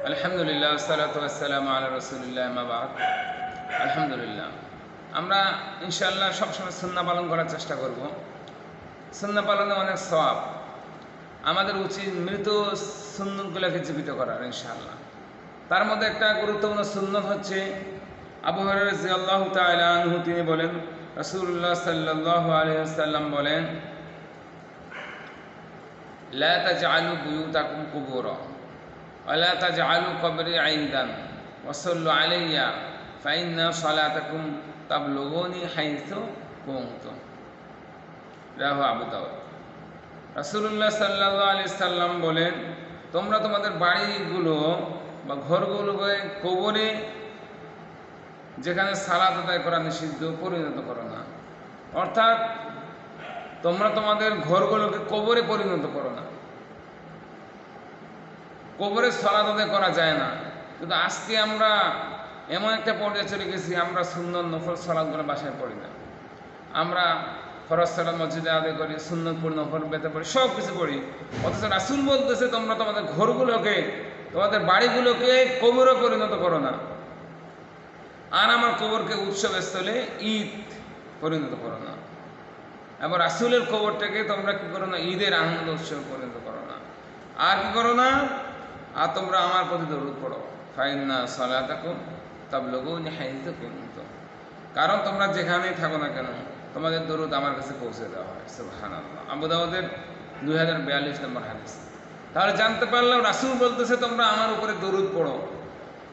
আলহামদুলিল্লাহ সালাতু ওয়াসসালামু আলা রাসূলিল্লাহ আম্মা বাদ। আলহামদুলিল্লাহ আমরা ইনশাআল্লাহ সবসময় সুন্নাহ পালন করার চেষ্টা করব। সুন্নাহ পালনে অনেক সওয়াব। আমাদের উচিত মৃত সুন্নতগুলোকে জীবিত করার ইনশাআল্লাহ। তার মধ্যে একটা গুরুত্বপূর্ণ সুন্নত হচ্ছে আবু হুরায়রা রাদিয়াল্লাহু তাআলা আনহু তিনি বলেন, রাসূলুল্লাহ সাল্লাল্লাহু আলাইহি ওয়াসাল্লাম বলেন, লা তাজআলু বুয়ুতাকুম কুবুরা ওয়ালা তাজআলু কবরি ঈদান ওয়াসাল্লু আলাইয়া ফাইন্না সালাতাকুম তাবলুগুনি হাইসু কুনতুম। রাহু আবু দাউদ। রাসূলুল্লাহ সাল্লাল্লাহু আলাইহি সাল্লাম বলেন, তোমরা তোমাদের বাড়িগুলো বা ঘরগুলোকে কবরে, যেখানে সালাত আদায় করা নিষিদ্ধ, পরিণত করো না। অর্থাৎ তোমরা তোমাদের ঘরগুলোকে কবরে পরিণত করো না। কবরে সালাত আদায় করা যায় না, কিন্তু আজকে আমরা এমন একটা পর্যায়ে চলে গেছি, আমরা সুন্নত নফল সালাতগুলো বাসায় পড়ি না। আমরা ফরজ সালাত মসজিদে আদায় করি, সুন্নত পড়ি, নফল বেতে পড়ি, সব কিছু পড়ি। অথচ রাসূল বলতেছে তোমরা তোমাদের ঘরগুলোকে, তোমাদের বাড়িগুলোকে কবরে পরিণত করো না। আর আমার কবরকে উৎসবস্থলে ঈদ পরিণত করো না। এবার রাসূলের কবরটাকে তোমরা কি করো না, ঈদের আনন্দ উৎসব পরিণত করো না। আর কি করো না, আর তোমরা আমার প্রতি দরুদ পড়ো, ফাইন্না সালাতাকুম তাবলুগুনি হাইসু কুনতুম। কারণ তোমরা যেখানেই থাকো না কেন, তোমাদের দরুদ আমার কাছে পৌঁছে দেওয়া হয়। সুবহানাল্লাহ। আবু দাউদের 2042 নম্বর হাদিস। তাহলে জানতে পারলাম রাসূল বলতেছে তোমরা আমার উপরে দরুদ পড়ো।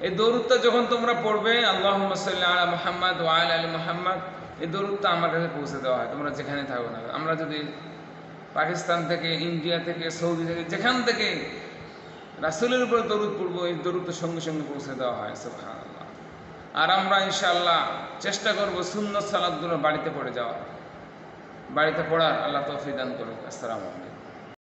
এই দরুদটা যখন তোমরা পড়বে, আল্লাহুম্মা সাল্লি আলা মুহাম্মাদ ওয়া আলা আলি মুহাম্মাদ, এই দরুদটা আমার কাছে পৌঁছে দেওয়া হয়, তোমরা যেখানে থাকো না। আমরা যদি পাকিস্তান থেকে, ইন্ডিয়া থেকে, সৌদি থেকে, যেখান থেকে রাসূলের উপর দরুদ পড়বো, এই দরুদটা সঙ্গে সঙ্গে পৌঁছে দেওয়া হয়। সুবহানাল্লাহ। আর আমরা ইনশাআল্লাহ চেষ্টা করব সুন্নত সালাতগুলো বাড়িতে পড়ে যাওয়া, বাড়িতে পড়ার আল্লাহ তৌফিক দান করুক। আসসালামু আলাইকুম।